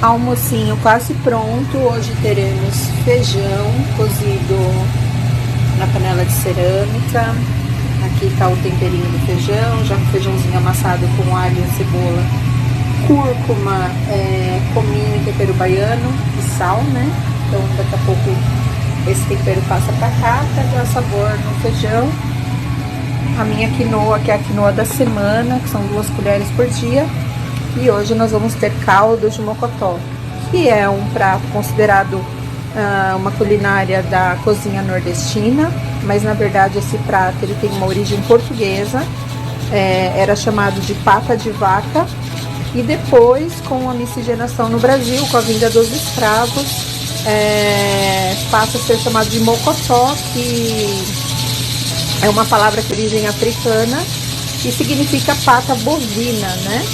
Almocinho quase pronto. Hoje teremos feijão cozido na panela de cerâmica. Aqui tá o temperinho do feijão, já com feijãozinho amassado com alho, cebola, cúrcuma, cominho e tempero baiano e sal, né? Então daqui a pouco esse tempero passa pra cá pra dar sabor no feijão. A minha quinoa, que é a quinoa da semana, que são 2 colheres por dia. E hoje nós vamos ter caldo de mocotó, que é um prato considerado uma culinária da cozinha nordestina, mas na verdade esse prato ele tem uma origem portuguesa, era chamado de pata de vaca, e depois com a miscigenação no Brasil, com a vinda dos escravos, passa a ser chamado de mocotó, que é uma palavra de origem africana e significa pata bovina, né?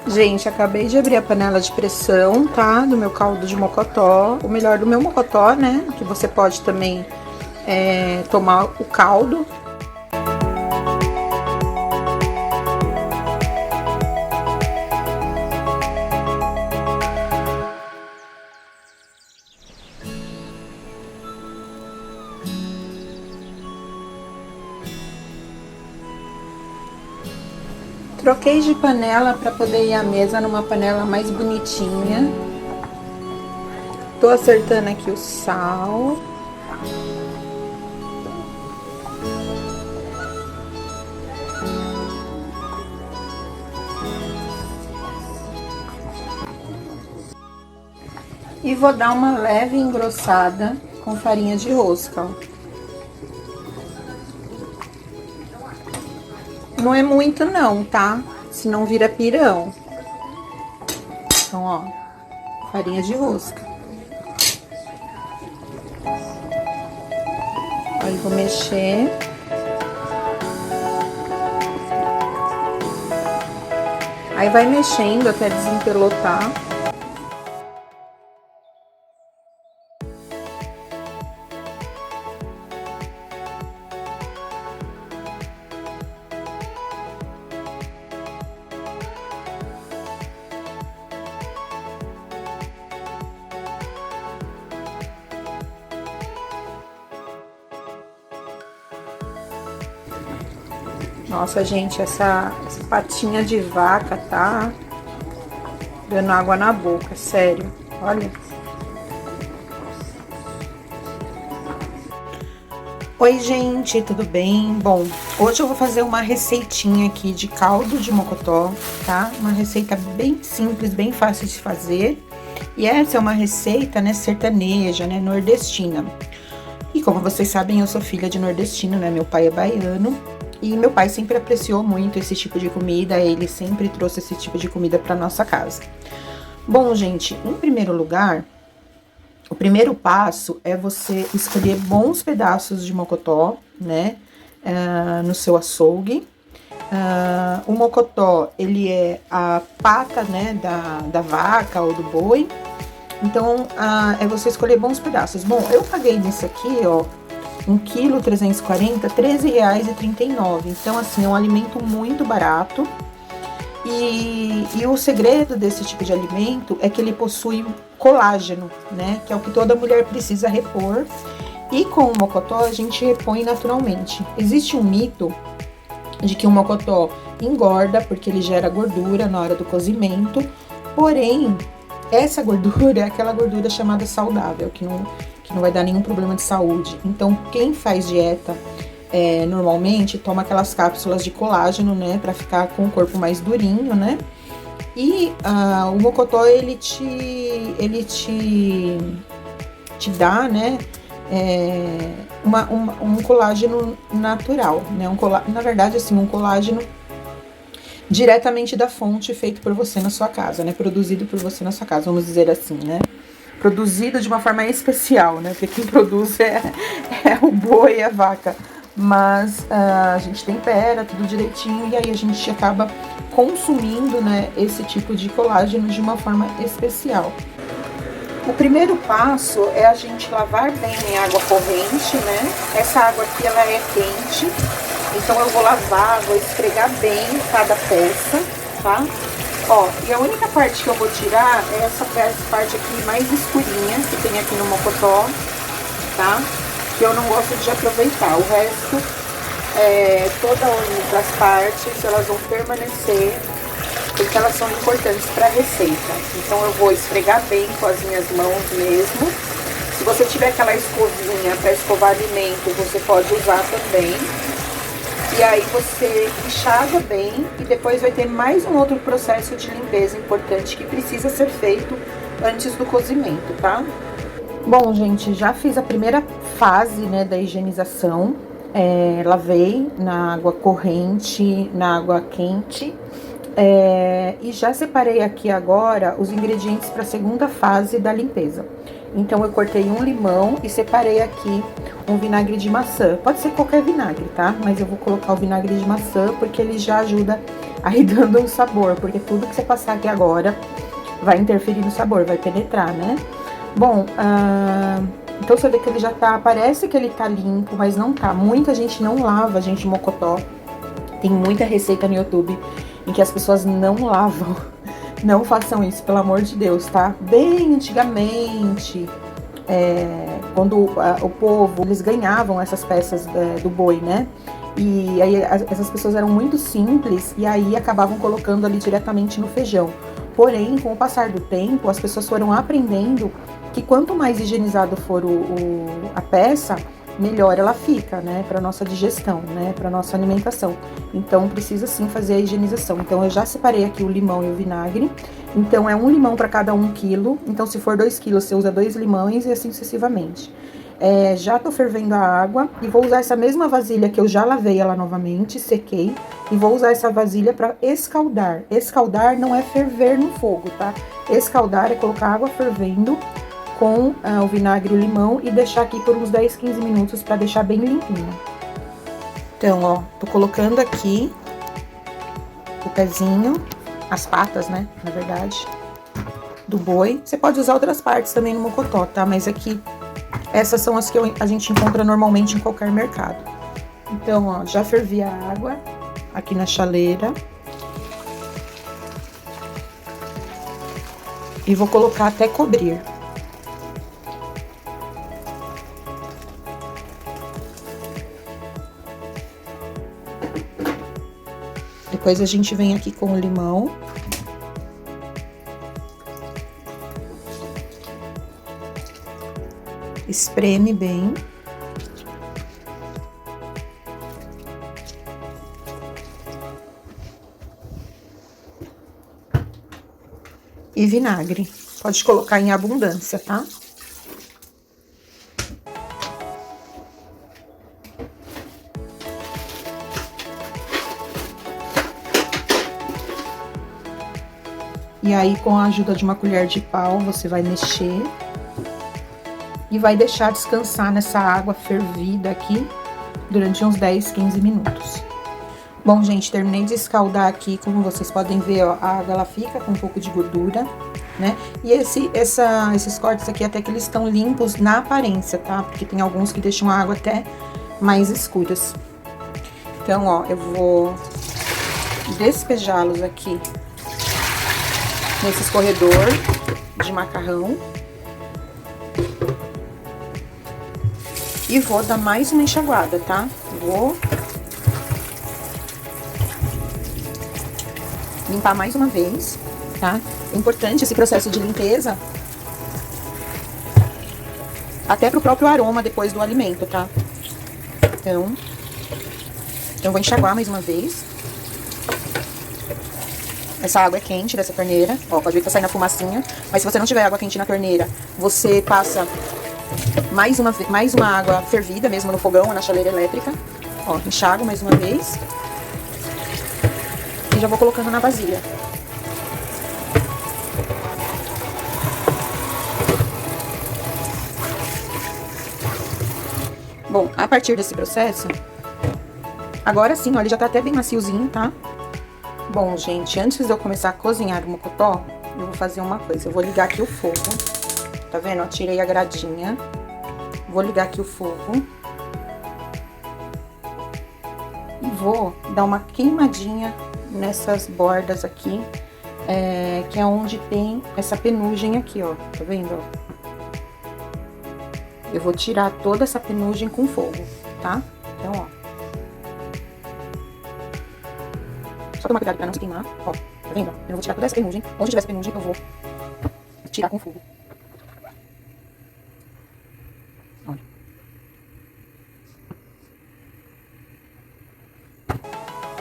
Gente, acabei de abrir a panela de pressão, tá? Do meu caldo de mocotó. O melhor do meu mocotó, né? Que você pode também tomar o caldo. Troquei de panela para poder ir à mesa numa panela mais bonitinha. Tô acertando aqui o sal. E vou dar uma leve engrossada com farinha de rosca, ó. Não é muito não, tá? Senão vira pirão. Então, ó, farinha de rosca. Aí vou mexer. Aí vai mexendo até desempelotar. Nossa, gente, essa patinha de vaca tá dando água na boca, sério. Olha. Oi, gente, tudo bem? Bom, hoje eu vou fazer uma receitinha aqui de caldo de mocotó, tá? Uma receita bem simples, bem fácil de fazer. E essa é uma receita, né, sertaneja, né, nordestina. E como vocês sabem, eu sou filha de nordestino, né? Meu pai é baiano. E meu pai sempre apreciou muito esse tipo de comida, ele sempre trouxe esse tipo de comida para nossa casa. Bom, gente, em primeiro lugar, o primeiro passo é você escolher bons pedaços de mocotó, né, no seu açougue. O mocotó, ele é a pata, né, da vaca ou do boi. Então, é você escolher bons pedaços. Bom, eu paguei nesse aqui, ó, 1,340 kg, R$13,39. Então, assim, é um alimento muito barato. E o segredo desse tipo de alimento é que ele possui colágeno, né? Que é o que toda mulher precisa repor. E com o mocotó, a gente repõe naturalmente. Existe um mito de que o mocotó engorda porque ele gera gordura na hora do cozimento. Porém, essa gordura é aquela gordura chamada saudável, que não vai dar nenhum problema de saúde. Então, quem faz dieta normalmente toma aquelas cápsulas de colágeno, né, pra ficar com o corpo mais durinho, né? E o mocotó, ele te dá, né, um colágeno natural, né? Na verdade, assim, um colágeno diretamente da fonte, feito por você na sua casa, né? Produzido por você na sua casa, vamos dizer assim, né? Produzido de uma forma especial, né? Porque quem produz é o boi e a vaca. Mas a gente tempera tudo direitinho e aí a gente acaba consumindo, né, esse tipo de colágeno de uma forma especial. O primeiro passo é a gente lavar bem em água corrente, né? Essa água aqui, ela é quente, então eu vou lavar, vou esfregar bem cada peça, tá? Ó, e a única parte que eu vou tirar é essa parte aqui mais escurinha que tem aqui no mocotó, tá? Que eu não gosto de aproveitar. O resto, todas as partes, elas vão permanecer, porque elas são importantes para a receita. Então eu vou esfregar bem com as minhas mãos mesmo. Se você tiver aquela escovinha para escovar alimento, você pode usar também. E aí você enxaga bem e depois vai ter mais um outro processo de limpeza importante que precisa ser feito antes do cozimento, tá? Bom, gente, já fiz a primeira fase, né, da higienização. Lavei na água corrente, na água quente. E já separei aqui agora os ingredientes para a segunda fase da limpeza. Então, eu cortei um limão e separei aqui um vinagre de maçã. Pode ser qualquer vinagre, tá? Mas eu vou colocar o vinagre de maçã porque ele já ajuda aí dando um sabor. Porque tudo que você passar aqui agora vai interferir no sabor, vai penetrar, né? Bom, então você vê que ele já tá, parece que ele tá limpo, mas não tá. Muita gente não lava, gente, mocotó. Tem muita receita no YouTube em que as pessoas não lavam. Não façam isso, pelo amor de Deus, tá? Bem antigamente, quando o povo, eles ganhavam essas peças do boi, né? E aí essas pessoas eram muito simples e aí acabavam colocando ali diretamente no feijão. Porém, com o passar do tempo, as pessoas foram aprendendo que quanto mais higienizado for a peça, melhor ela fica, né, para nossa digestão, né, para nossa alimentação. Então, precisa sim fazer a higienização. Então, eu já separei aqui o limão e o vinagre. Então, é um limão para cada 1 quilo. Então, se for 2 quilos, você usa 2 limões e assim sucessivamente. Já tô fervendo a água e vou usar essa mesma vasilha que eu já lavei ela novamente, sequei. E vou usar essa vasilha para escaldar. Escaldar não é ferver no fogo, tá? Escaldar é colocar água fervendo com o vinagre e o limão e deixar aqui por uns 10, 15 minutos para deixar bem limpinho. Então, ó, tô colocando aqui o pezinho, as patas, né, na verdade, do boi. Você pode usar outras partes também no mocotó, tá? Mas aqui, essas são as que a gente encontra normalmente em qualquer mercado. Então, ó, já fervi a água aqui na chaleira. E vou colocar até cobrir. Depois a gente vem aqui com o limão. Espreme bem. E vinagre. Pode colocar em abundância, tá? E aí, com a ajuda de uma colher de pau, você vai mexer e vai deixar descansar nessa água fervida aqui durante uns 10, 15 minutos. Bom, gente, terminei de escaldar aqui, como vocês podem ver, ó, a água ela fica com um pouco de gordura, né? E esses cortes aqui até que eles estão limpos na aparência, tá? Porque tem alguns que deixam a água até mais escuras. Então, ó, eu vou despejá-los aqui nesse escorredor de macarrão. E vou dar mais uma enxaguada, tá? Vou limpar mais uma vez, tá? É importante esse processo de limpeza, até pro próprio aroma depois do alimento, tá? Então eu vou enxaguar mais uma vez. Essa água é quente dessa torneira, ó, pode ver que tá saindo a fumacinha, mas se você não tiver água quente na torneira, você passa mais uma água fervida mesmo no fogão ou na chaleira elétrica. Ó, enxago mais uma vez. E já vou colocando na vasilha. Bom, a partir desse processo, agora sim, ó, ele já tá até bem maciozinho, tá? Bom, gente, antes de eu começar a cozinhar o mocotó, eu vou fazer uma coisa. Eu vou ligar aqui o fogo. Tá vendo? Eu tirei a gradinha. Vou ligar aqui o fogo. E vou dar uma queimadinha nessas bordas aqui que é onde tem essa penugem aqui, ó. Tá vendo, ó? Eu vou tirar toda essa penugem com fogo, tá? Então, ó. Só tomar cuidado pra não se queimar, ó. Tá vendo? Eu não vou tirar toda essa penugem. Onde tiver essa penugem, eu vou tirar com fogo. Olha.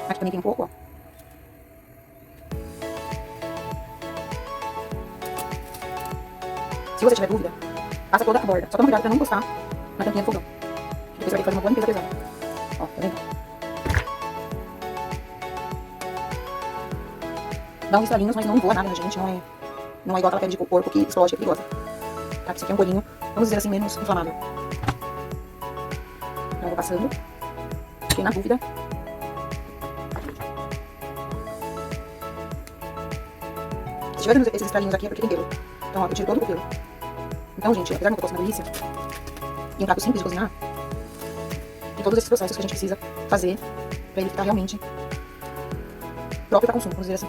Aqui também tem um pouco, ó. Se você tiver dúvida, passa toda a borda. Só toma cuidado pra não encostar na tampinha do fogão. Depois você vai ter que fazer uma boa limpeza pesada. Ó, tá vendo? Dá uns estralinhos, mas não voa nada na gente. Não é igual aquela pele de porco que explode, que é perigosa. Tá? Isso aqui é um bolinho, vamos dizer assim, menos inflamável. Então eu vou passando. Fiquei na dúvida. Se tiver esses estralinhos aqui é porque tem pelo. Então, ó, eu tiro todo o pelo. Então, gente, apesar de uma uma delícia, e um prato simples de cozinhar, tem todos esses processos que a gente precisa fazer pra ele ficar realmente próprio pra consumo, vamos dizer assim.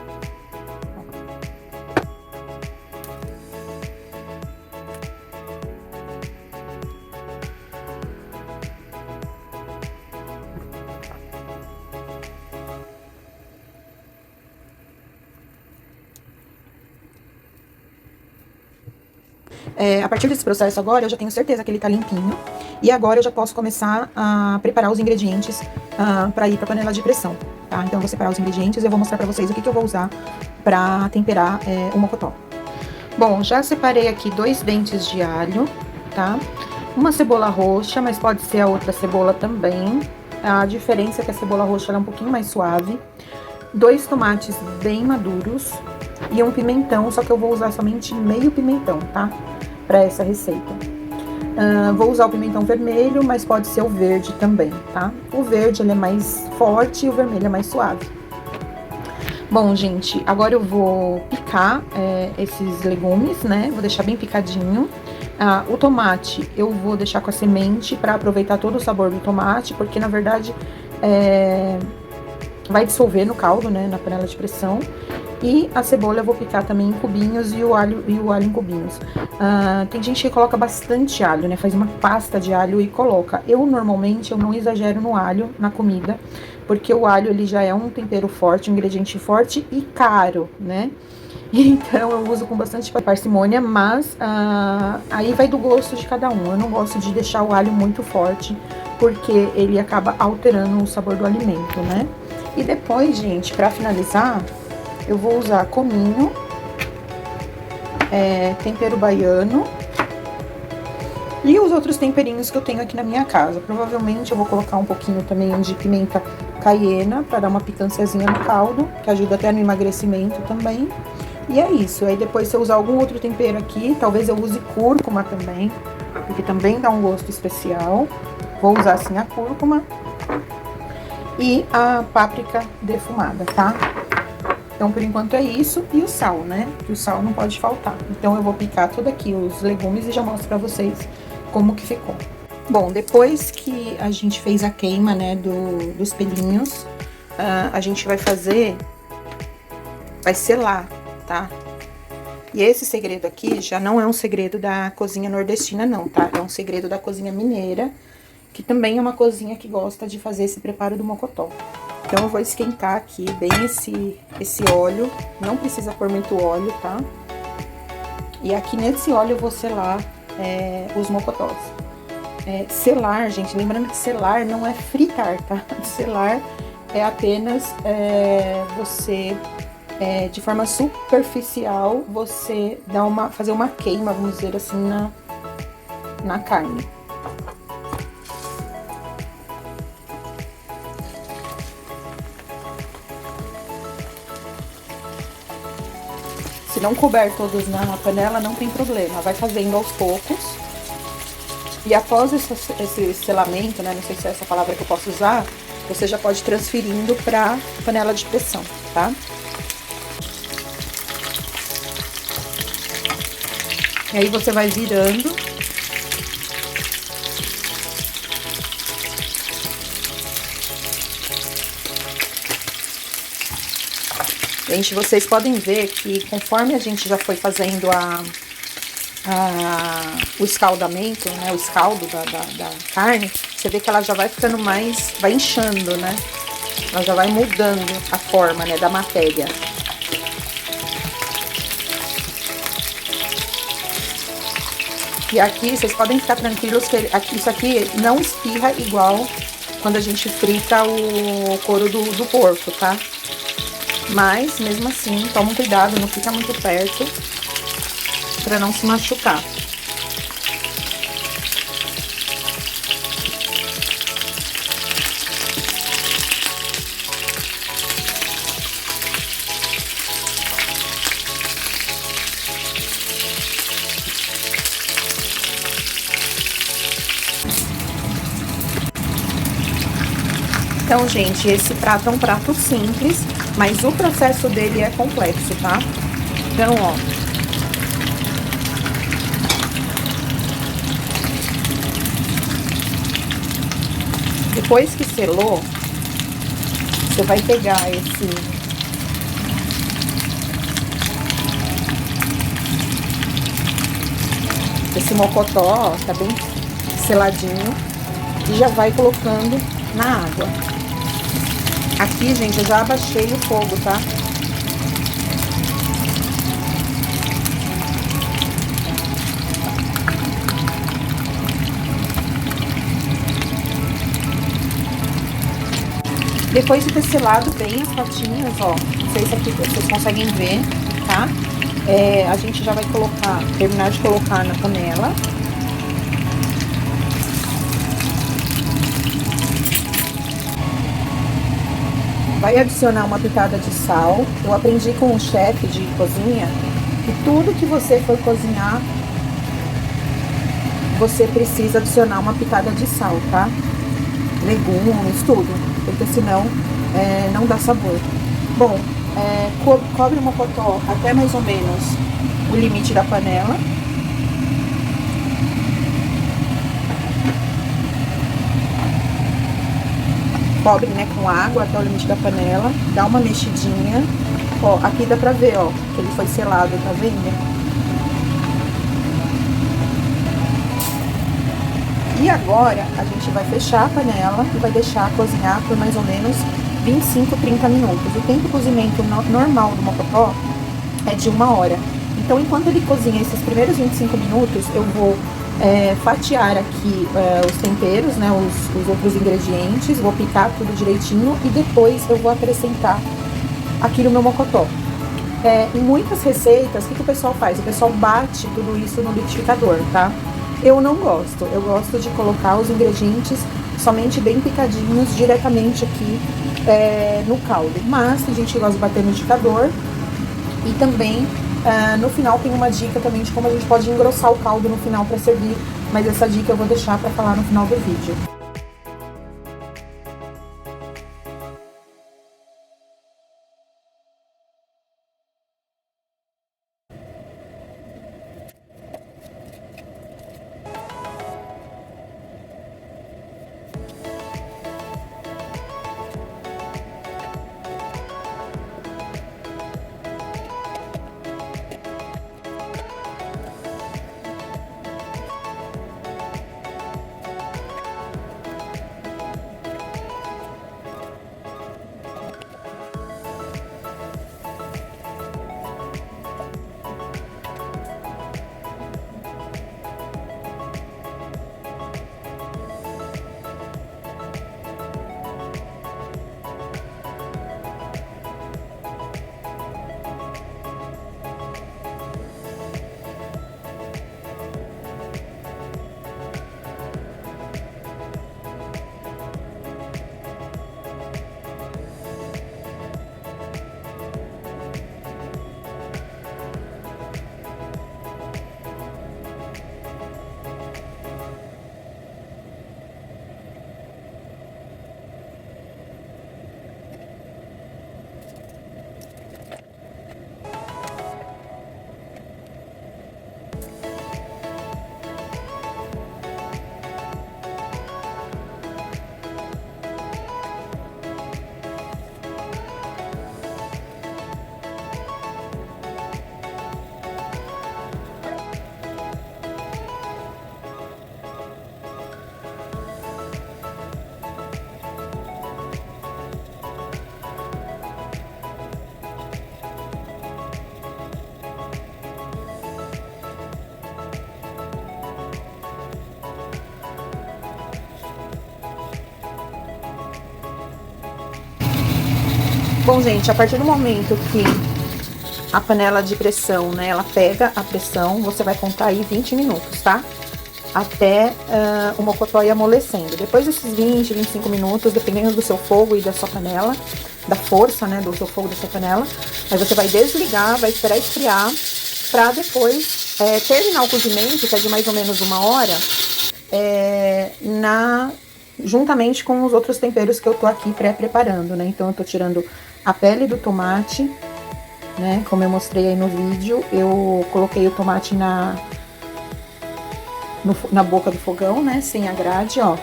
A partir desse processo agora, eu já tenho certeza que ele tá limpinho. E agora eu já posso começar a preparar os ingredientes para ir pra panela de pressão, tá? Então eu vou separar os ingredientes e eu vou mostrar pra vocês o que eu vou usar pra temperar o mocotó. Bom, já separei aqui 2 dentes de alho, tá? Uma cebola roxa, mas pode ser a outra cebola também. A diferença é que a cebola roxa ela é um pouquinho mais suave. 2 tomates bem maduros e um pimentão, só que eu vou usar somente meio pimentão, tá? Pra essa receita. Vou usar o pimentão vermelho, mas pode ser o verde também, tá? O verde ele é mais forte e o vermelho é mais suave. Bom, gente, agora eu vou picar esses legumes, né? Vou deixar bem picadinho. O tomate eu vou deixar com a semente pra aproveitar todo o sabor do tomate, porque na verdade vai dissolver no caldo, né? Na panela de pressão. E a cebola eu vou picar também em cubinhos e o alho em cubinhos. Tem gente que coloca bastante alho, né? Faz uma pasta de alho e coloca. Eu, normalmente, eu não exagero no alho na comida, porque o alho, ele já é um tempero forte, um ingrediente forte e caro, né? Então, eu uso com bastante parcimônia, mas aí vai do gosto de cada um. Eu não gosto de deixar o alho muito forte, porque ele acaba alterando o sabor do alimento, né? E depois, gente, pra finalizar, eu vou usar cominho, tempero baiano e os outros temperinhos que eu tenho aqui na minha casa. Provavelmente eu vou colocar um pouquinho também de pimenta caiena para dar uma picânciazinha no caldo, que ajuda até no emagrecimento também. E é isso. Aí depois se eu usar algum outro tempero aqui, talvez eu use cúrcuma também, porque também dá um gosto especial. Vou usar assim a cúrcuma e a páprica defumada, tá? Então, por enquanto é isso, e o sal, né? O sal não pode faltar. Então, eu vou picar tudo aqui, os legumes, e já mostro pra vocês como que ficou. Bom, depois que a gente fez a queima, né, dos pelinhos, a gente vai selar, tá? E esse segredo aqui já não é um segredo da cozinha nordestina, não, tá? É um segredo da cozinha mineira, que também é uma cozinha que gosta de fazer esse preparo do mocotó. Então, eu vou esquentar aqui bem esse óleo, não precisa pôr muito óleo, tá? E aqui nesse óleo eu vou selar os mocotós. Selar, gente, lembrando que selar não é fritar, tá? Selar é apenas você, de forma superficial, você fazer uma queima, vamos dizer assim, na carne. Se não couber todos na panela, não tem problema. Vai fazendo aos poucos. E após esse selamento, né? Não sei se é essa palavra que eu posso usar. Você já pode ir transferindo pra panela de pressão, tá? E aí você vai virando. Gente, vocês podem ver que conforme a gente já foi fazendo o escaldamento, né, o escaldo da carne, você vê que ela já vai ficando mais, vai inchando, né? Ela já vai mudando a forma, né, da matéria. E aqui, vocês podem ficar tranquilos que isso aqui não espirra igual quando a gente frita o couro do porco, tá? Mas, mesmo assim, toma cuidado, não fica muito perto pra não se machucar. Então, gente, esse prato é um prato simples, mas o processo dele é complexo, tá? Então, ó. Depois que selou, você vai pegar esse mocotó, ó, tá bem seladinho, e já vai colocando na água. Aqui, gente, eu já abaixei o fogo, tá? Depois de ter selado bem as patinhas, ó, não sei se aqui vocês conseguem ver, tá? A gente já vai terminar de colocar na panela. Vai adicionar uma pitada de sal. Eu aprendi com um chefe de cozinha que tudo que você for cozinhar, você precisa adicionar uma pitada de sal, tá? Legumes, tudo, porque senão não dá sabor. Bom, cobre o mocotó até mais ou menos o limite da panela. Cobre, né, com água até o limite da panela, dá uma mexidinha. Ó, aqui dá pra ver, ó, que ele foi selado, tá vendo? E agora, a gente vai fechar a panela e vai deixar cozinhar por mais ou menos 25, 30 minutos. O tempo de cozimento normal do mocotó é de 1 hora. Então, enquanto ele cozinha esses primeiros 25 minutos, eu vou fatiar aqui os temperos, né, os outros ingredientes, vou picar tudo direitinho e depois eu vou acrescentar aqui no meu mocotó. Em muitas receitas, o que o pessoal faz? O pessoal bate tudo isso no liquidificador, tá? Eu não gosto, eu gosto de colocar os ingredientes somente bem picadinhos diretamente aqui no caldo. Mas tem gente que gosta de bater no liquidificador e também no final tem uma dica também de como a gente pode engrossar o caldo no final para servir, mas essa dica eu vou deixar para falar no final do vídeo. Bom, gente, a partir do momento que a panela de pressão, né, ela pega a pressão, você vai contar aí 20 minutos, tá? Até o mocotó ir amolecendo. Depois desses 20, 25 minutos, dependendo do seu fogo e da sua panela, da força, né, do seu fogo da sua panela, aí você vai desligar, vai esperar esfriar, pra depois terminar o cozimento, que é de mais ou menos 1 hora, juntamente com os outros temperos que eu tô aqui pré-preparando, né? Então eu tô tirando a pele do tomate, né? Como eu mostrei aí no vídeo, eu coloquei o tomate na boca do fogão, né? Sem a grade, ó.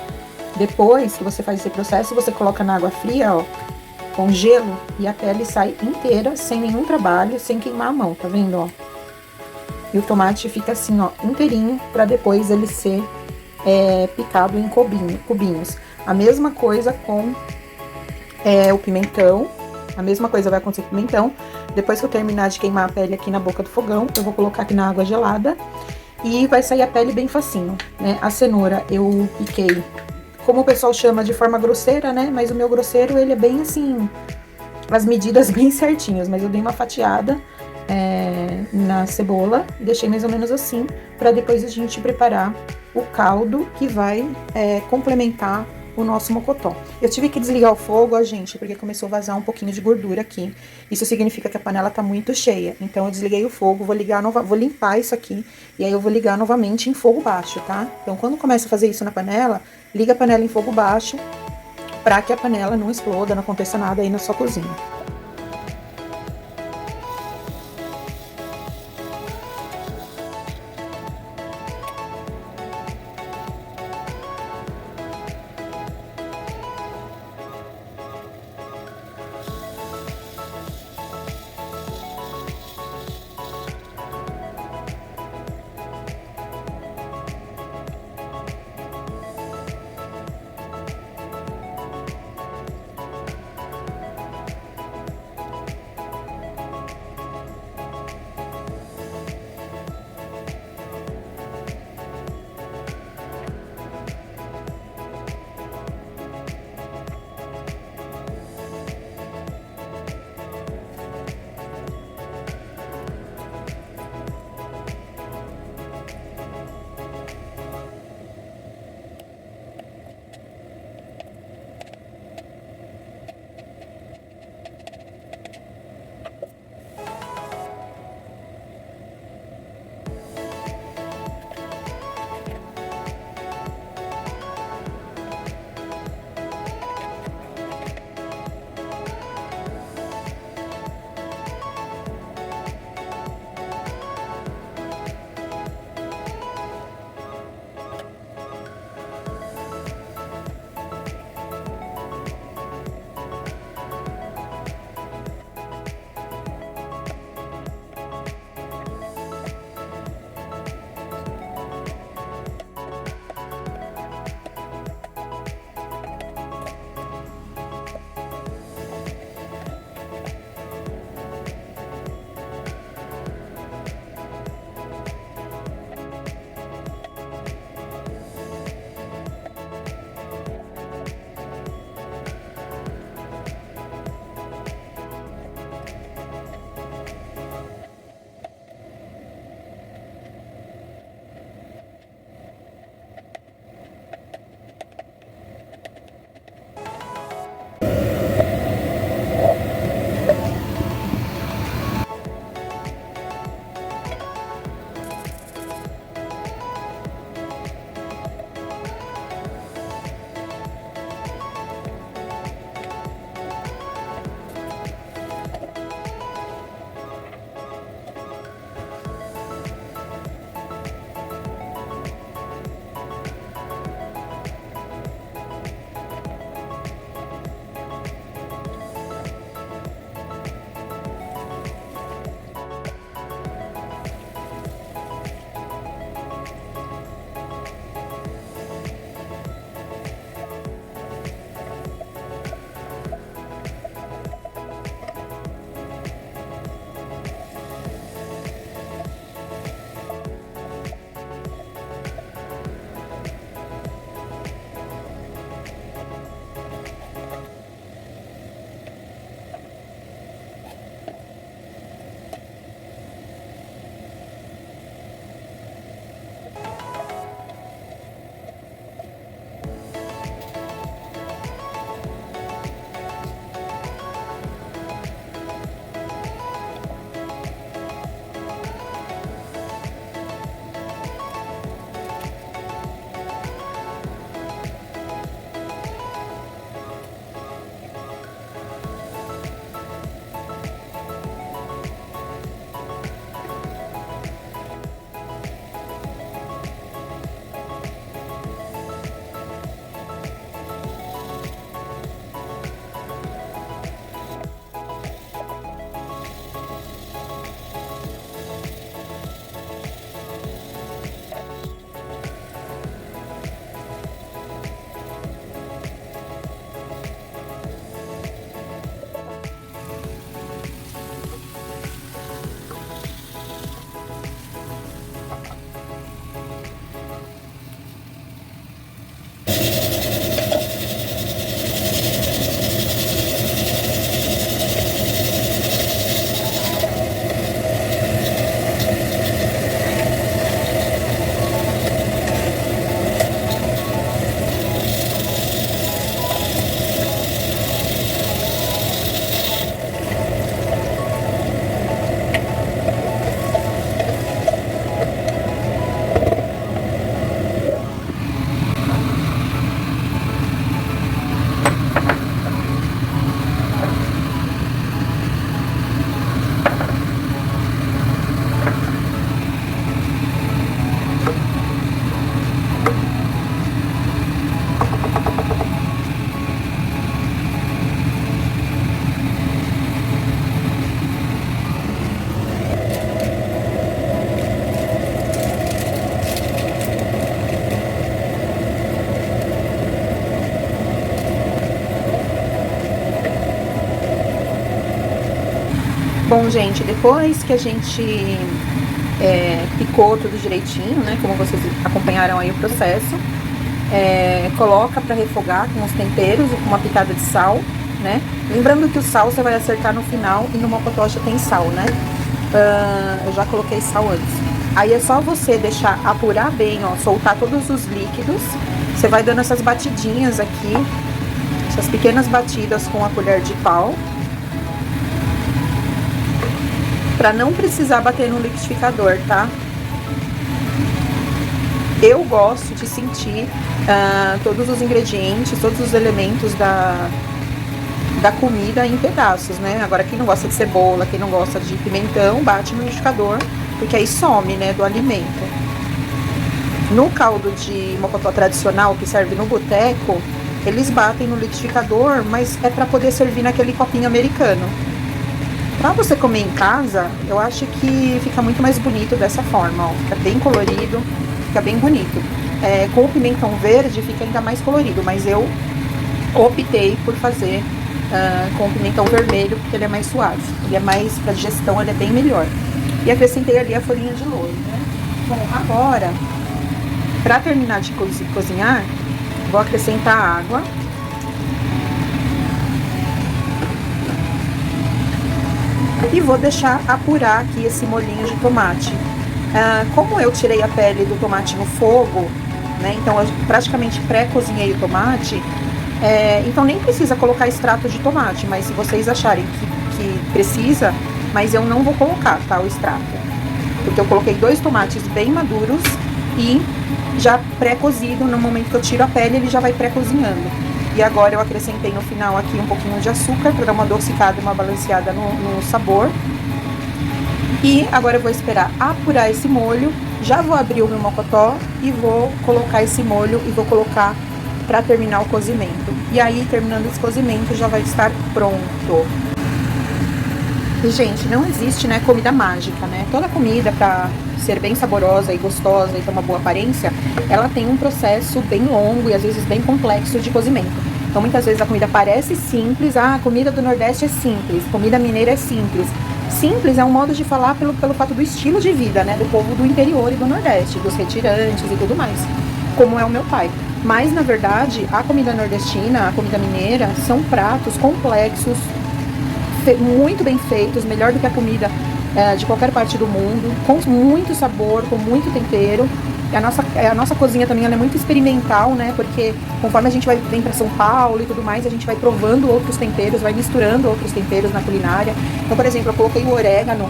Depois que você faz esse processo, você coloca na água fria, ó, com gelo, e a pele sai inteira, sem nenhum trabalho, sem queimar a mão, tá vendo, ó? E o tomate fica assim, ó, inteirinho, pra depois ele ser picado em cubinhos. A mesma coisa com o pimentão, a mesma coisa vai acontecer com o pimentão. Depois que eu terminar de queimar a pele aqui na boca do fogão, eu vou colocar aqui na água gelada e vai sair a pele bem facinho, né? A cenoura eu piquei, como o pessoal chama, de forma grosseira, né? Mas o meu grosseiro, ele é bem assim, as medidas bem certinhas, mas eu dei uma fatiada na cebola e deixei mais ou menos assim, para depois a gente preparar o caldo que vai complementar o nosso mocotó. Eu tive que desligar o fogo, ó, gente, porque começou a vazar um pouquinho de gordura aqui. Isso significa que a panela tá muito cheia. Então eu desliguei o fogo, vou limpar isso aqui e aí eu vou ligar novamente em fogo baixo, tá? Então quando começa a fazer isso na panela, liga a panela em fogo baixo para que a panela não exploda, não aconteça nada aí na sua cozinha. Bom, gente, depois que a gente picou tudo direitinho, né, como vocês acompanharam aí o processo, coloca para refogar com os temperos e com uma pitada de sal, né? Lembrando que o sal você vai acertar no final e no mocotó já tem sal, né? Eu já coloquei sal antes. Aí é só você deixar apurar bem, ó, soltar todos os líquidos. Você vai dando essas batidinhas aqui, essas pequenas batidas com a colher de pau, para não precisar bater no liquidificador, tá? Eu gosto de sentir todos os ingredientes, todos os elementos da comida em pedaços, né? Agora, quem não gosta de cebola, quem não gosta de pimentão, bate no liquidificador, porque aí some, né, do alimento. No caldo de mocotó tradicional, que serve no boteco, eles batem no liquidificador, mas é para poder servir naquele copinho americano. Pra você comer em casa, eu acho que fica muito mais bonito dessa forma, ó. Fica bem colorido, fica bem bonito. Com o pimentão verde fica ainda mais colorido, mas eu optei por fazer com o pimentão vermelho, porque ele é mais suave. Ele é mais, pra digestão, ele é bem melhor. E acrescentei ali a folhinha de louro, né? Bom, agora, pra terminar de cozinhar, vou acrescentar água. E vou deixar apurar aqui esse molhinho de tomate. Como eu tirei a pele do tomate no fogo, né? Então eu praticamente pré-cozinhei o tomate. Então nem precisa colocar extrato de tomate, mas se vocês acharem que precisa, mas eu não vou colocar, tá, o extrato. Porque eu coloquei 2 tomates bem maduros e já pré-cozido. No momento que eu tiro a pele, ele já vai pré-cozinhando. E agora eu acrescentei no final aqui um pouquinho de açúcar para dar uma adocicada e uma balanceada no sabor. E agora eu vou esperar apurar esse molho. Já vou abrir o meu mocotó e vou colocar esse molho e vou colocar para terminar o cozimento. E aí, terminando esse cozimento, já vai estar pronto. E, gente, não existe, né, comida mágica, né? Toda comida, para ser bem saborosa e gostosa e ter uma boa aparência, ela tem um processo bem longo e às vezes bem complexo de cozimento. Então, muitas vezes a comida parece simples. A comida do Nordeste é simples, comida mineira é simples. Simples é um modo de falar pelo fato do estilo de vida, né, do povo do interior e do Nordeste, dos retirantes e tudo mais, como é o meu pai. Mas, na verdade, a comida nordestina, a comida mineira, são pratos complexos, muito bem feitos, melhor do que a comida de qualquer parte do mundo, com muito sabor, com muito tempero. A nossa cozinha também ela é muito experimental, né? Porque conforme a gente vem para São Paulo e tudo mais, a gente vai provando outros temperos, vai misturando outros temperos na culinária. Então, por exemplo, eu coloquei o orégano,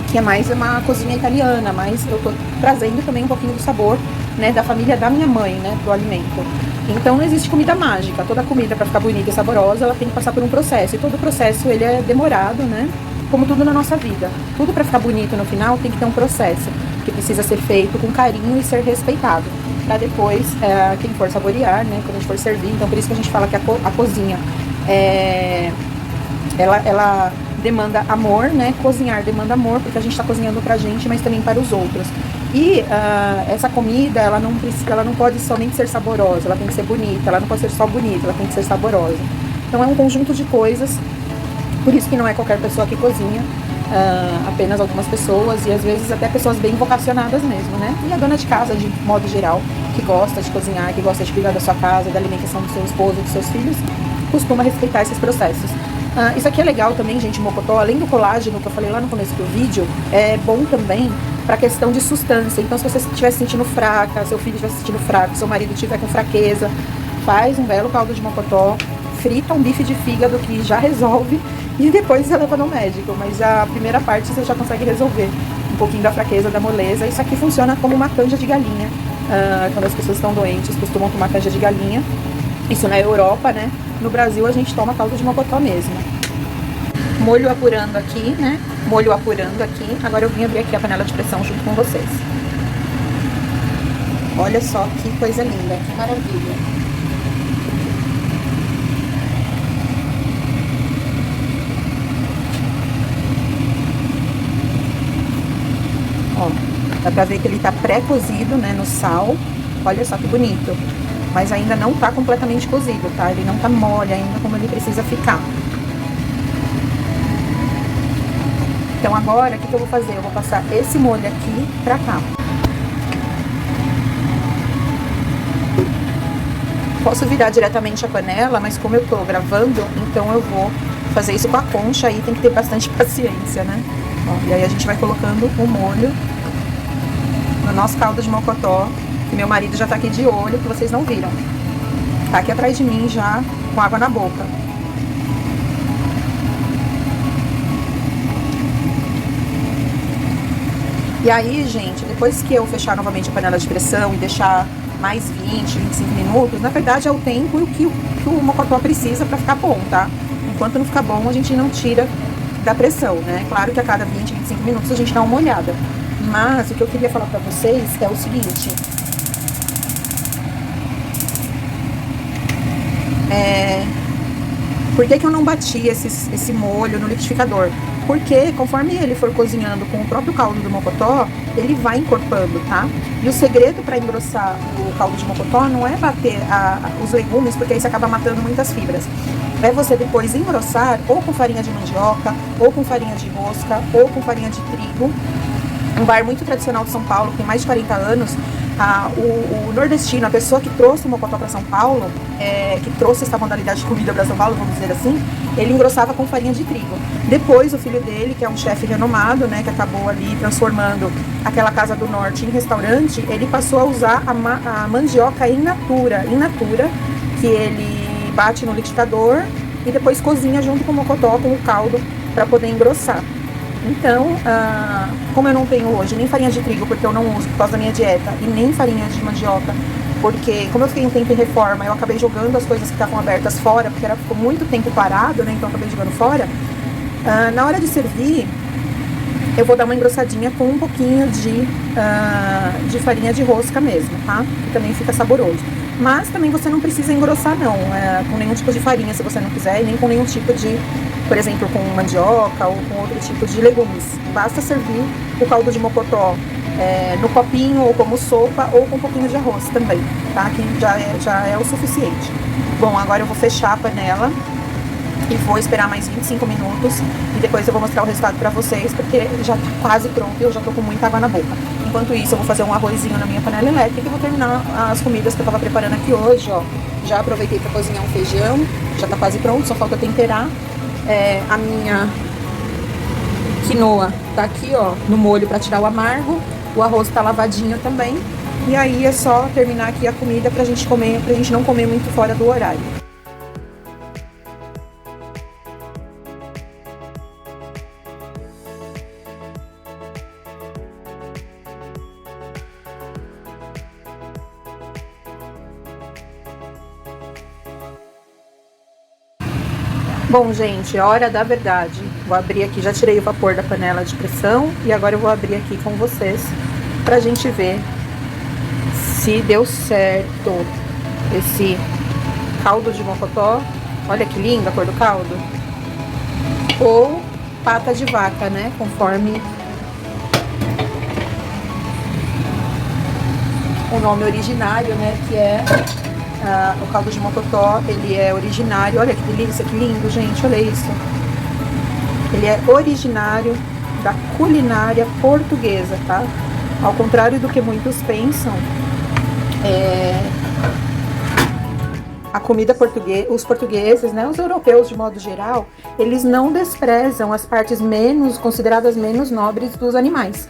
que é mais uma cozinha italiana, mas eu tô trazendo também um pouquinho do sabor, né, da família da minha mãe, né, pro alimento. Então não existe comida mágica. Toda comida, para ficar bonita e saborosa, ela tem que passar por um processo. E todo processo ele é demorado, né? Como tudo na nossa vida. Tudo para ficar bonito no final tem que ter um processo que precisa ser feito com carinho e ser respeitado. Para depois, quem for saborear, né? Quando a gente for servir. Então por isso que a gente fala que a cozinha ela demanda amor, né? Cozinhar demanda amor, porque a gente está cozinhando pra gente, mas também para os outros. E essa comida, ela não pode somente ser saborosa, ela tem que ser bonita, ela não pode ser só bonita, ela tem que ser saborosa. Então é um conjunto de coisas, por isso que não é qualquer pessoa que cozinha, apenas algumas pessoas, e às vezes até pessoas bem vocacionadas mesmo, né? E a dona de casa, de modo geral, que gosta de cozinhar, que gosta de cuidar da sua casa, da alimentação do seu esposo, dos seus filhos, costuma respeitar esses processos. Isso aqui é legal também, gente, mocotó, além do colágeno que eu falei lá no começo do vídeo, é bom também para questão de sustância. Então, se você estiver se sentindo fraca, seu filho estiver se sentindo fraco, seu marido estiver com fraqueza, faz um belo caldo de mocotó, frita um bife de fígado que já resolve e depois você leva no médico. Mas a primeira parte você já consegue resolver um pouquinho da fraqueza, da moleza. Isso aqui funciona como uma canja de galinha. Quando as pessoas estão doentes, costumam tomar canja de galinha. Isso na Europa, né? No Brasil a gente toma caldo de mocotó mesmo. Molho apurando aqui, né? Molho apurando aqui. Agora eu vim abrir aqui a panela de pressão junto com vocês. Olha só que coisa linda, que maravilha. Ó, dá pra ver que ele tá pré-cozido, né, no sal. Olha só que bonito. Mas ainda não tá completamente cozido, tá? Ele não tá mole ainda como ele precisa ficar. Então agora, o que eu vou fazer? Eu vou passar esse molho aqui pra cá. Posso virar diretamente a panela, mas como eu tô gravando, então eu vou fazer isso com a concha, aí tem que ter bastante paciência, né? Bom, e aí a gente vai colocando o molho no nosso caldo de mocotó, que meu marido já tá aqui de olho, que vocês não viram. Tá aqui atrás de mim já, com água na boca. E aí, gente, depois que eu fechar novamente a panela de pressão e deixar mais 20, 25 minutos, na verdade é o tempo que o mocotó precisa pra ficar bom, tá? Enquanto não ficar bom, a gente não tira da pressão, né? Claro que a cada 20, 25 minutos a gente dá uma olhada. Mas o que eu queria falar pra vocês é o seguinte. Por que eu não bati esse molho no liquidificador? Porque conforme ele for cozinhando com o próprio caldo do mocotó, ele vai encorpando, tá? E o segredo para engrossar o caldo de mocotó não é bater os legumes, porque aí você acaba matando muitas fibras. É você depois engrossar ou com farinha de mandioca, ou com farinha de rosca, ou com farinha de trigo. Um bar muito tradicional de São Paulo, que tem mais de 40 anos, o nordestino, a pessoa que trouxe o mocotó para São Paulo, que trouxe essa modalidade de comida para São Paulo, vamos dizer assim, ele engrossava com farinha de trigo. Depois, o filho dele, que é um chefe renomado, né, que acabou ali transformando aquela Casa do Norte em restaurante, ele passou a usar a mandioca in natura, que ele bate no liquidificador e depois cozinha junto com o mocotó, com o caldo, para poder engrossar. Então, como eu não tenho hoje nem farinha de trigo, porque eu não uso por causa da minha dieta, e nem farinha de mandioca, porque como eu fiquei um tempo em reforma, eu acabei jogando as coisas que estavam abertas fora, porque ficou muito tempo parado, né, então eu acabei jogando fora. Na hora de servir, eu vou dar uma engrossadinha com um pouquinho de farinha de rosca mesmo, tá? Que também fica saboroso. Mas também você não precisa engrossar não, com nenhum tipo de farinha se você não quiser, e nem com nenhum tipo de, por exemplo, com mandioca ou com outro tipo de legumes. Basta servir o caldo de mocotó no copinho ou como sopa ou com um pouquinho de arroz também, tá? Que já é o suficiente. Bom, agora eu vou fechar a panela e vou esperar mais 25 minutos e depois eu vou mostrar o resultado pra vocês, porque já tá quase pronto e eu já tô com muita água na boca. Enquanto isso, eu vou fazer um arrozinho na minha panela elétrica e vou terminar as comidas que eu tava preparando aqui hoje, ó. Já aproveitei pra cozinhar um feijão, já tá quase pronto, só falta temperar. A minha quinoa tá aqui, ó, no molho pra tirar o amargo. O arroz tá lavadinho também. E aí é só terminar aqui a comida pra gente comer, pra gente não comer muito fora do horário. Bom, gente, hora da verdade. Vou abrir aqui, já tirei o vapor da panela de pressão e agora eu vou abrir aqui com vocês pra gente ver se deu certo esse caldo de mocotó. Olha que linda a cor do caldo. Ou pata de vaca, né? Conforme o nome originário, né? Que é o caldo de mocotó, ele é originário. Olha que delícia, que lindo, gente, olha isso. Ele é originário da culinária portuguesa, tá? Ao contrário do que muitos pensam, a comida portuguesa, os portugueses, né, os europeus de modo geral, eles não desprezam as partes consideradas menos nobres dos animais.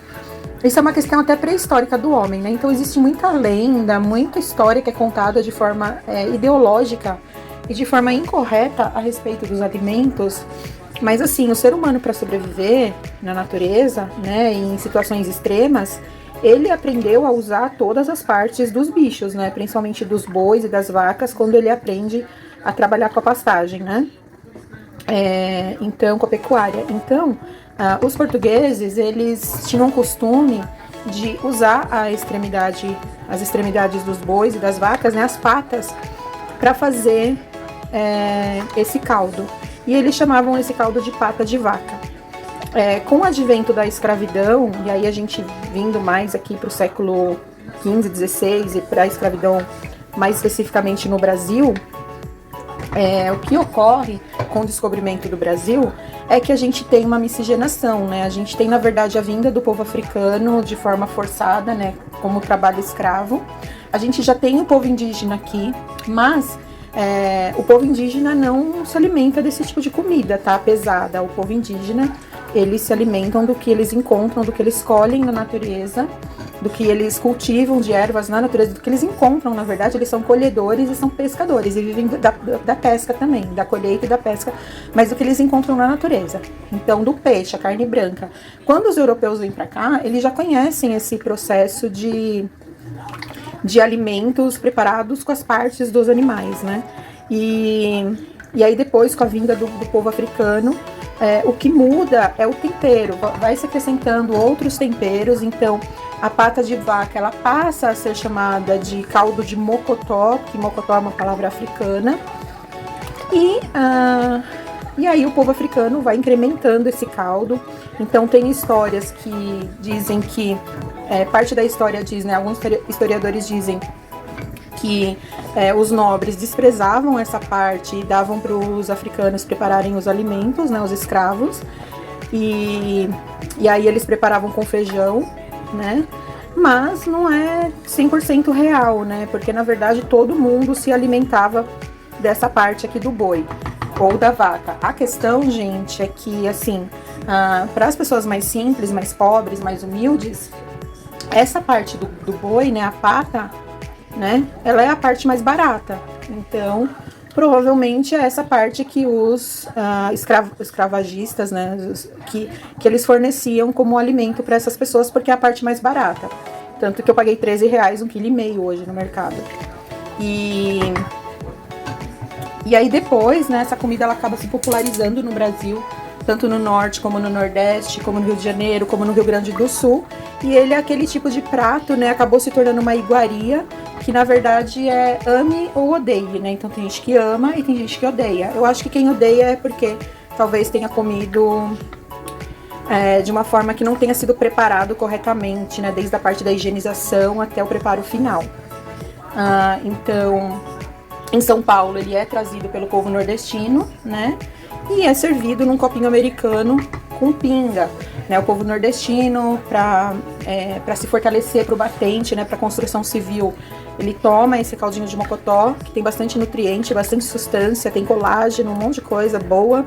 Isso é uma questão até pré-histórica do homem, né? Então existe muita lenda, muita história que é contada de forma ideológica e de forma incorreta a respeito dos alimentos. Mas assim, o ser humano, para sobreviver na natureza, né, em situações extremas, ele aprendeu a usar todas as partes dos bichos, né, principalmente dos bois e das vacas, quando ele aprende a trabalhar com a pastagem, né? Então, com a pecuária. Então, os portugueses, eles tinham o costume de usar as extremidades dos bois e das vacas, né, as patas, para fazer esse caldo. E eles chamavam esse caldo de pata de vaca. Com o advento da escravidão, e aí a gente vindo mais aqui para o século XV, XVI e para a escravidão mais especificamente no Brasil, O que ocorre com o descobrimento do Brasil é que a gente tem uma miscigenação, né? A gente tem, na verdade, a vinda do povo africano de forma forçada, né? Como trabalho escravo. A gente já tem o povo indígena aqui, mas o povo indígena não se alimenta desse tipo de comida, tá? Pesada. O povo indígena, eles se alimentam do que eles encontram, do que eles colhem na natureza, do que eles cultivam de ervas na natureza, do que eles encontram, na verdade. Eles são colhedores e são pescadores, e vivem da pesca também, da colheita e da pesca, mas do que eles encontram na natureza. Então, do peixe, a carne branca. Quando os europeus vêm para cá, eles já conhecem esse processo de alimentos preparados com as partes dos animais, né? E aí depois, com a vinda do povo africano, o que muda é o tempero, vai se acrescentando outros temperos. Então a pata de vaca, ela passa a ser chamada de caldo de mocotó, que mocotó é uma palavra africana, e aí o povo africano vai incrementando esse caldo. Então tem histórias que dizem que, parte da história diz, né, alguns historiadores dizem que os nobres desprezavam essa parte e davam para os africanos prepararem os alimentos, né, os escravos, e aí eles preparavam com feijão, né, mas não é 100% real, né, porque na verdade todo mundo se alimentava dessa parte aqui do boi ou da vaca. A questão, gente, é que, assim, para as pessoas mais simples, mais pobres, mais humildes, essa parte do boi, né, a pata, né, ela é a parte mais barata. Então, provavelmente é essa parte que os escravagistas, né, que eles forneciam como alimento para essas pessoas, porque é a parte mais barata. Tanto que eu paguei R$13 1,5 kg hoje no mercado. E aí depois, né, essa comida ela acaba se popularizando no Brasil, tanto no norte, como no nordeste, como no Rio de Janeiro, como no Rio Grande do Sul. E ele é aquele tipo de prato, né, acabou se tornando uma iguaria, que na verdade é ame ou odeie, né? Então tem gente que ama e tem gente que odeia. Eu acho que quem odeia é porque talvez tenha comido de uma forma que não tenha sido preparado corretamente, né, desde a parte da higienização até o preparo final. Então, em São Paulo, ele é trazido pelo povo nordestino, né? E é servido num copinho americano com pinga, né? O povo nordestino, para se fortalecer para o batente, né? Para construção civil, ele toma esse caldinho de mocotó, que tem bastante nutriente, bastante substância, tem colágeno, um monte de coisa boa.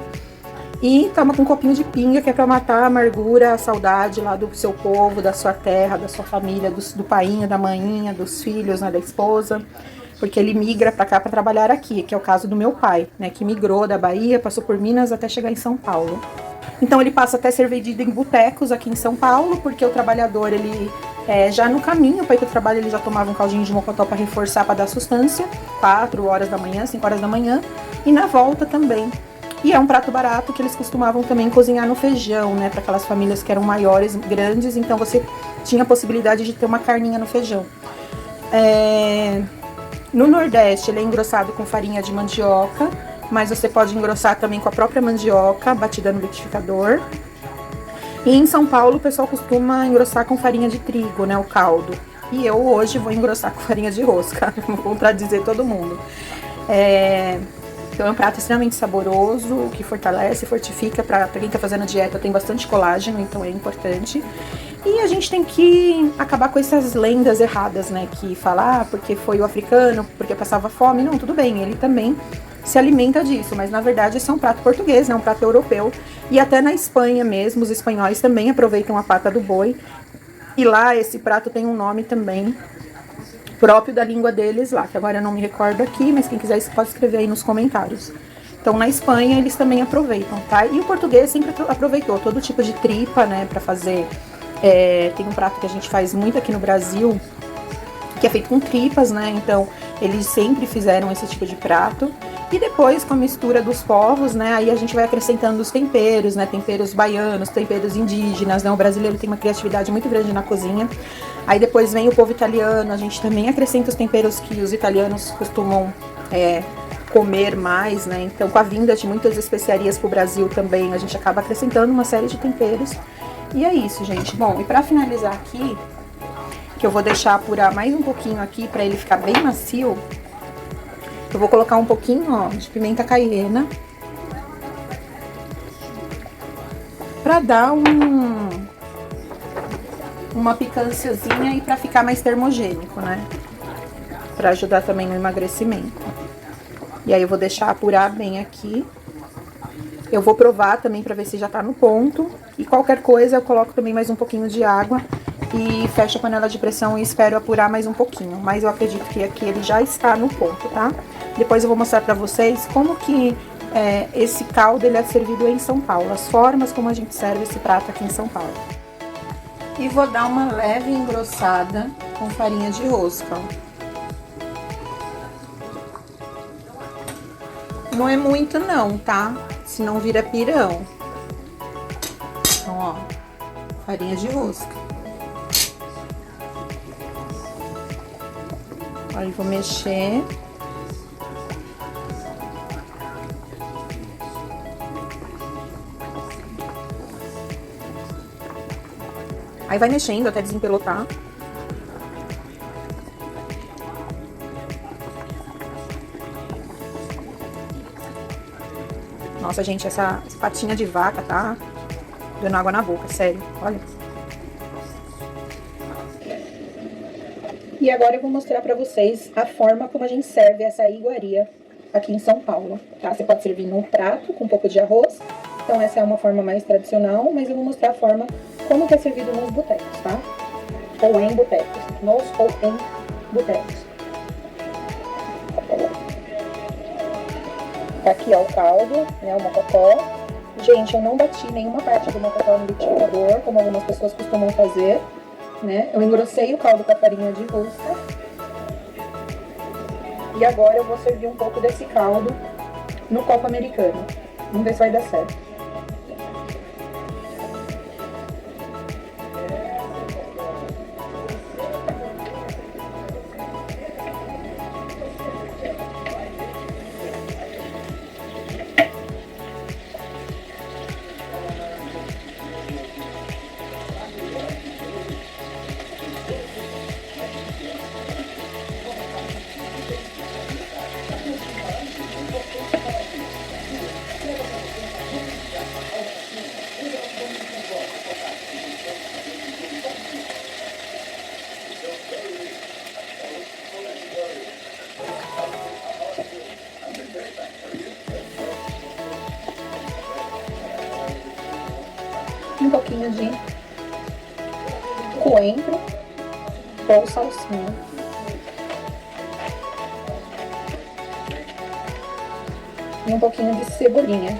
E toma com um copinho de pinga, que é para matar a amargura, a saudade lá do seu povo, da sua terra, da sua família, do painho, da maninha, dos filhos, né? Da esposa. Porque ele migra para cá para trabalhar aqui, que é o caso do meu pai, né, que migrou da Bahia, passou por Minas até chegar em São Paulo. Então ele passa até ser vendido em botecos aqui em São Paulo, porque o trabalhador, ele já no caminho para ir para o trabalho, ele já tomava um caldinho de mocotó para reforçar, para dar sustância, 4 horas da manhã, 5 horas da manhã, e na volta também. E é um prato barato que eles costumavam também cozinhar no feijão, né, para aquelas famílias que eram maiores, grandes, então você tinha a possibilidade de ter uma carninha no feijão. No Nordeste, ele é engrossado com farinha de mandioca, mas você pode engrossar também com a própria mandioca, batida no liquidificador. E em São Paulo, o pessoal costuma engrossar com farinha de trigo, né, o caldo. E eu hoje vou engrossar com farinha de rosca, vou contradizer todo mundo. Então é um prato extremamente saboroso, que fortalece, fortifica. Para quem está fazendo dieta, tem bastante colágeno, então é importante. E a gente tem que acabar com essas lendas erradas, né? Que falar porque foi o africano, porque passava fome. Não, tudo bem, ele também se alimenta disso. Mas na verdade esse é um prato português, né? Um prato europeu. E até na Espanha mesmo, os espanhóis também aproveitam a pata do boi. E lá esse prato tem um nome também próprio da língua deles lá, que agora eu não me recordo aqui, mas quem quiser pode escrever aí nos comentários. Então na Espanha eles também aproveitam, tá? E o português sempre aproveitou todo tipo de tripa, né? Pra fazer... tem um prato que a gente faz muito aqui no Brasil, que é feito com tripas, né? Então, eles sempre fizeram esse tipo de prato. E depois, com a mistura dos povos, né? Aí a gente vai acrescentando os temperos, né? Temperos baianos, temperos indígenas, né? O brasileiro tem uma criatividade muito grande na cozinha. Aí depois vem o povo italiano, a gente também acrescenta os temperos que os italianos costumam comer mais, né? Então, com a vinda de muitas especiarias pro Brasil também, a gente acaba acrescentando uma série de temperos. E é isso, gente. Bom, e pra finalizar aqui, que eu vou deixar apurar mais um pouquinho aqui pra ele ficar bem macio, Eu vou colocar um pouquinho, ó, de pimenta caiena. Pra dar uma picânciazinha e pra ficar mais termogênico, né? Pra ajudar também no emagrecimento. E aí eu vou deixar apurar bem aqui. Eu vou provar também pra ver se já tá no ponto. E qualquer coisa eu coloco também mais um pouquinho de água e fecho a panela de pressão e espero apurar mais um pouquinho. Mas eu acredito que aqui ele já está no ponto, tá? Depois eu vou mostrar pra vocês como que esse caldo ele é servido em São Paulo. As formas como a gente serve esse prato aqui em São Paulo. E vou dar uma leve engrossada com farinha de rosca, ó. Não é muito não, tá? Senão vira pirão. Então, ó, farinha de rosca. Aí vou mexer. Aí vai mexendo até desempelotar. Nossa, gente, essa patinha de vaca tá dando água na boca, sério, olha. E agora eu vou mostrar pra vocês a forma como a gente serve essa iguaria aqui em São Paulo, tá? Você pode servir num prato com um pouco de arroz. Então essa é uma forma mais tradicional, mas eu vou mostrar a forma como que é servido nos botecos, tá? Ou em botecos, nos ou em botecos. Tá aqui, ó, o caldo, né, o mocotó. Gente, eu não bati nenhuma parte do mocotó no liquidificador, como algumas pessoas costumam fazer, né? Eu engrossei o caldo com a farinha de rosca. E agora eu vou servir um pouco desse caldo no copo americano. Vamos ver se vai dar certo. Um pouquinho de coentro ou salsinha. E um pouquinho de cebolinha.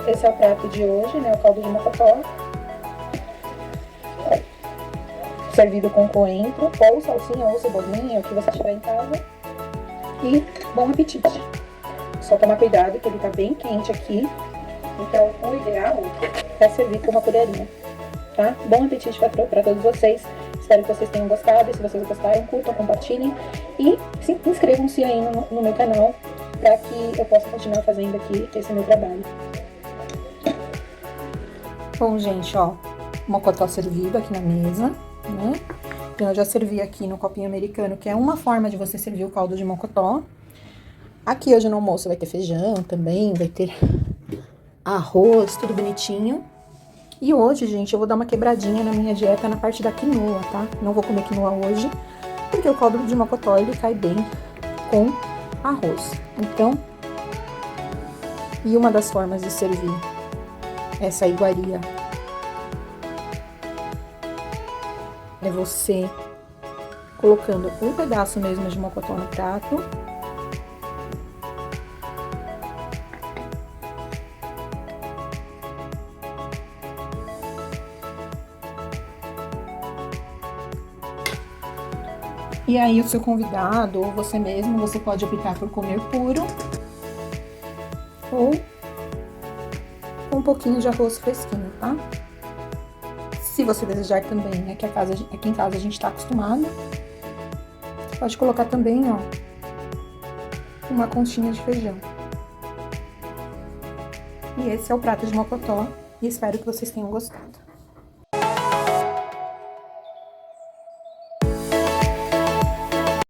Esse é o prato de hoje, né? O caldo de mocotó. Servido com coentro, ou salsinha, ou cebolinha, o que você tiver em casa. E bom apetite. Só tomar cuidado que ele tá bem quente aqui. Então, o ideal é servir com uma colherinha, tá? Bom apetite pra todos vocês. Espero que vocês tenham gostado. E se vocês gostaram, curtam, compartilhem. E inscrevam-se aí no meu canal, para que eu possa continuar fazendo aqui esse meu trabalho. Bom, gente, ó, mocotó servido aqui na mesa, né? Então, eu já servi aqui no copinho americano, que é uma forma de você servir o caldo de mocotó. Aqui hoje no almoço vai ter feijão também, vai ter arroz, tudo bonitinho. E hoje, gente, eu vou dar uma quebradinha na minha dieta na parte da quinoa, tá? Não vou comer quinoa hoje, porque o caldo de mocotó, ele cai bem com arroz. Então, e uma das formas de servir essa iguaria é você colocando um pedaço mesmo de mocotó no prato. E aí, o seu convidado, ou você mesmo, você pode optar por comer puro, ou com um pouquinho de arroz fresquinho, tá? Se você desejar também, né, que aqui em casa a gente tá acostumado, você pode colocar também, ó, uma conchinha de feijão. E esse é o prato de mocotó, e espero que vocês tenham gostado.